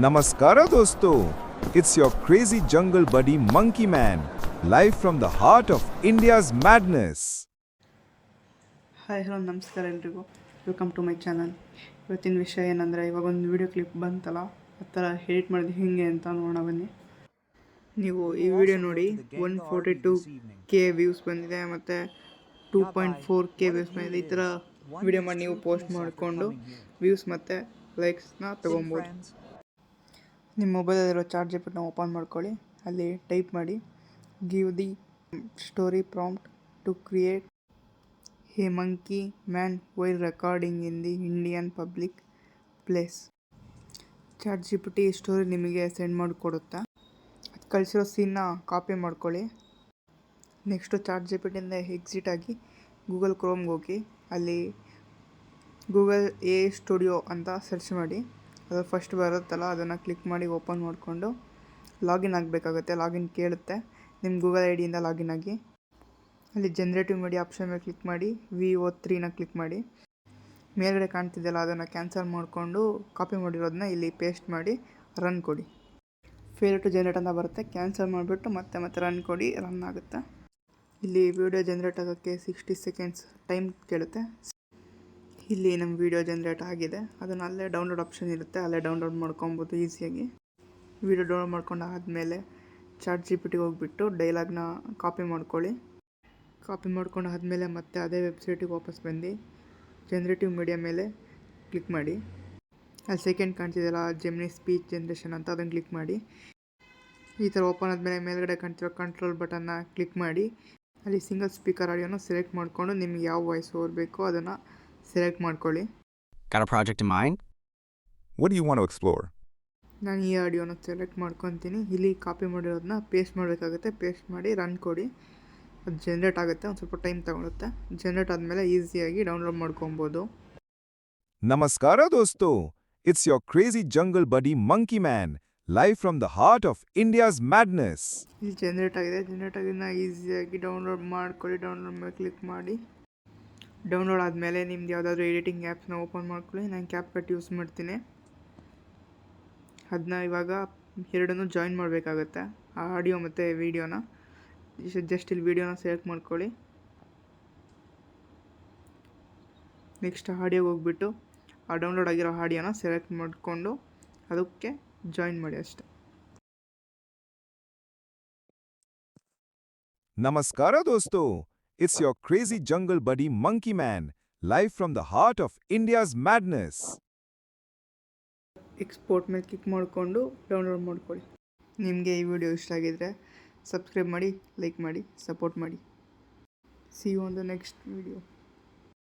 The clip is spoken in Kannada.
Namaskara dosto, it's your crazy jungle buddy Monkey Man, live from the heart of India's madness. Hi hello ನಮಸ್ಕಾರ ಎಲ್ರಿಗೂ, ವೆಲ್ಕಮ್ ಟು ಮೈ ಚಾನಲ್. ಇವತ್ತಿನ ವಿಷಯ ಏನಂದರೆ, ಇವಾಗ ಒಂದು ವಿಡಿಯೋ ಕ್ಲಿಪ್ ಬಂತಲ್ಲ, ಆ ಥರ ಎಡಿಟ್ ಮಾಡಿದೆ ಹಿಂಗೆ ಅಂತ ನೋಡೋಣ ಬನ್ನಿ. ನೀವು ಈ ವಿಡಿಯೋ ನೋಡಿ 142K ವ್ಯೂಸ್ ಬಂದಿದೆ ಮತ್ತು 2.4K ವ್ಯೂಸ್ ಬಂದಿದೆ. ಈ ಥರ ವಿಡಿಯೋ ಮಾಡಿ ನೀವು ಪೋಸ್ಟ್ ಮಾಡಿಕೊಂಡು ವ್ಯೂಸ್ ಮತ್ತು ಲೈಕ್ಸ್ನ ತೊಗೊಬೋದು. ನಿಮ್ಮ ಮೊಬೈಲಲ್ಲಿರೋ ಚಾಟ್ ಜಿಪಿಟಿನ ಓಪನ್ ಮಾಡ್ಕೊಳ್ಳಿ. ಅಲ್ಲಿ ಟೈಪ್ ಮಾಡಿ, give the story prompt to create a monkey man while recording in the Indian public place. Chat GPT story ನಿಮಗೆ ಸೆಂಡ್ ಮಾಡಿಕೊಡುತ್ತಾ. ಅದು ಕಳಿಸಿರೋ ಸೀನ್ನ ಕಾಪಿ ಮಾಡ್ಕೊಳ್ಳಿ. ನೆಕ್ಸ್ಟು ಚಾಟ್ ಜಿಪಿಟಿಯಿಂದ ಎಕ್ಸಿಟ್ ಆಗಿ ಗೂಗಲ್ ಕ್ರೋಮ್ಗೆ ಹೋಗಿ ಅಲ್ಲಿ ಗೂಗಲ್ ಎ ಸ್ಟುಡಿಯೋ ಅಂತ ಸರ್ಚ್ ಮಾಡಿ. ಅದು ಫಸ್ಟ್ ಬರುತ್ತಲ್ಲ, ಅದನ್ನು ಕ್ಲಿಕ್ ಮಾಡಿ ಓಪನ್ ಮಾಡಿಕೊಂಡು ಲಾಗಿನ್ ಆಗಬೇಕಾಗುತ್ತೆ. ಲಾಗಿನ್ ಕೇಳುತ್ತೆ, ನಿಮ್ಮ ಗೂಗಲ್ ಐ ಡಿಯಿಂದ ಲಾಗಿನ್ ಆಗಿ ಅಲ್ಲಿ ಜನರೇಟಿವ್ ಮೀಡಿಯಾ ಆಪ್ಷನ್ ಮೇಲೆ ಕ್ಲಿಕ್ ಮಾಡಿ VO3ನ ಕ್ಲಿಕ್ ಮಾಡಿ. ಮೇಲ್ಗಡೆ ಕಾಣ್ತಿದ್ದೆಲ್ಲ ಅದನ್ನು ಕ್ಯಾನ್ಸಲ್ ಮಾಡಿಕೊಂಡು ಕಾಪಿ ಮಾಡಿರೋದನ್ನ ಇಲ್ಲಿ ಪೇಸ್ಟ್ ಮಾಡಿ ರನ್ ಕೊಡಿ. ಫೇಲ್ ಟು ಜನರೇಟ್ ಅಂತ ಬರುತ್ತೆ, ಕ್ಯಾನ್ಸಲ್ ಮಾಡಿಬಿಟ್ಟು ಮತ್ತೆ ರನ್ ಕೊಡಿ, ರನ್ ಆಗುತ್ತೆ. ಇಲ್ಲಿ ವಿಡಿಯೋ ಜನರೇಟ್ ಆಗೋಕ್ಕೆ 60 ಸೆಕೆಂಡ್ಸ್ ಟೈಮ್ ಕೇಳುತ್ತೆ. ಇಲ್ಲಿ ನಮ್ಮ ವಿಡಿಯೋ ಜನರೇಟ್ ಆಗಿದೆ. ಅದನ್ನು ಅಲ್ಲೇ ಡೌನ್ಲೋಡ್ ಆಪ್ಷನ್ ಇರುತ್ತೆ, ಅಲ್ಲೇ ಡೌನ್ಲೋಡ್ ಮಾಡ್ಕೊಬೋದು ಈಸಿಯಾಗಿ. ವಿಡಿಯೋ ಡೌನ್ಲೋಡ್ ಮಾಡ್ಕೊಂಡು ಆದಮೇಲೆ ಚಾಟ್ ಜಿಪಿಟಿಗೆ ಹೋಗ್ಬಿಟ್ಟು ಡೈಲಾಗ್ನ ಕಾಪಿ ಮಾಡ್ಕೊಳ್ಳಿ. ಕಾಪಿ ಮಾಡ್ಕೊಂಡು ಆದಮೇಲೆ ಮತ್ತೆ ಅದೇ ವೆಬ್ಸೈಟಿಗೆ ವಾಪಸ್ ಬಂದು ಜನರೇಟಿವ್ ಮೀಡಿಯಾ ಮೇಲೆ ಕ್ಲಿಕ್ ಮಾಡಿ. ಅಲ್ಲಿ ಸೆಕೆಂಡ್ ಕಾಣ್ತಿದೆಯಲ್ಲ, ಜೆಮಿನಿ ಸ್ಪೀಚ್ ಜನ್ರೇಷನ್ ಅಂತ, ಅದನ್ನು ಕ್ಲಿಕ್ ಮಾಡಿ. ಈ ಥರ ಓಪನ್ ಆದಮೇಲೆ ಮೇಲ್ಗಡೆ ಕಾಣ್ತಿರೋ ಕಂಟ್ರೋಲ್ ಬಟನ್ನ ಕ್ಲಿಕ್ ಮಾಡಿ ಅಲ್ಲಿ ಸಿಂಗಲ್ ಸ್ಪೀಕರ್ ಆಡಿಯೋನ ಸೆಲೆಕ್ಟ್ ಮಾಡಿಕೊಂಡು ನಿಮಗೆ ಯಾವ ವಾಯ್ಸ್ ಓವರ್ ಬೇಕೋ ಅದನ್ನು ಸೆಲೆಕ್ಟ್ ಮಾಡ್ಕೊಳ್ಳಿ. Got a project in mind? What do you want to explore? ನಾನು ಈ ಆಡಿಯೋನ ಸೆಲೆಕ್ಟ್ ಮಾಡ್ಕೊತೀನಿ. ಇಲ್ಲಿ ಕಾಪಿ ಮಾಡಿರೋದನ್ನ ಪೇಸ್ಟ್ ಮಾಡಬೇಕಾಗುತ್ತೆ. ಪೇಸ್ಟ್ ಮಾಡಿ ರನ್ ಕೊಡಿ. ಅದು ಜನ್ರೇಟ್ ಆಗುತ್ತೆ, ಒಂದು ಸ್ವಲ್ಪ ಟೈಮ್ ತಗೊಳುತ್ತೆ. ಜನ್ರೇಟ್ ಆದಮೇಲೆ ಈಸಿಯಾಗಿ ಡೌನ್ಲೋಡ್ ಮಾಡ್ಕೊಬೋದು. Namaskara dosto, it's your crazy jungle buddy Monkey Man, live from the heart of India's madness. ಇಲ್ಲಿ ಜನ್ರೇಟ್ ಆಗಿದೆ. ಜನ್ರೇಟ್ ಆಗಿದ್ದನ್ನ ಈಸಿಯಾಗಿ ಡೌನ್ಲೋಡ್ ಮಾಡ್ಕೊಳ್ಳಿ. ಡೌನ್ಲೋಡ್ ಮೇಲೆ ಕ್ಲಿಕ್ ಮಾಡಿ. ಡೌನ್ಲೋಡ್ ಆದಮೇಲೆ ನಿಮ್ದು ಯಾವುದಾದ್ರೂ ಎಡಿಟಿಂಗ್ ಆ್ಯಪ್ಸ್ನ ಓಪನ್ ಮಾಡ್ಕೊಳ್ಳಿ. ನಾನು ಕ್ಯಾಪ್ಕಟ್ ಯೂಸ್ ಮಾಡ್ತೀನಿ. ಅದನ್ನ ಇವಾಗ ಎರಡನ್ನೂ ಜಾಯಿನ್ ಮಾಡಬೇಕಾಗತ್ತೆ, ಆ ಆಡಿಯೋ ಮತ್ತು ವೀಡಿಯೋನ. ಜಸ್ಟ್ ಇಲ್ಲಿ ವೀಡಿಯೋನ ಸೆಲೆಕ್ಟ್ ಮಾಡ್ಕೊಳ್ಳಿ. ನೆಕ್ಸ್ಟ್ ಆಡಿಯೋಗೆ ಹೋಗ್ಬಿಟ್ಟು ಆ ಡೌನ್ಲೋಡ್ ಆಗಿರೋ ಆಡಿಯೋನ ಸೆಲೆಕ್ಟ್ ಮಾಡಿಕೊಂಡು ಅದಕ್ಕೆ ಜಾಯಿನ್ ಮಾಡಿ ಅಷ್ಟೆ. Namaskara dosto, it's your crazy jungle buddy Monkey Man, live from the heart of India's madness. Export ಮೇಲೆ ಕ್ಲಿಕ್ ಮಾಡಿಕೊಂಡು ಡೌನ್ಲೋಡ್ ಮಾಡ್ಕೊಳ್ಳಿ. ನಿಮಗೆ ಈ ವಿಡಿಯೋ ಇಷ್ಟ ಆಗಿದರೆ ಸಬ್ಸ್ಕ್ರೈಬ್ ಮಾಡಿ, ಲೈಕ್ ಮಾಡಿ, ಸಪೋರ್ಟ್ ಮಾಡಿ. See you on the next video.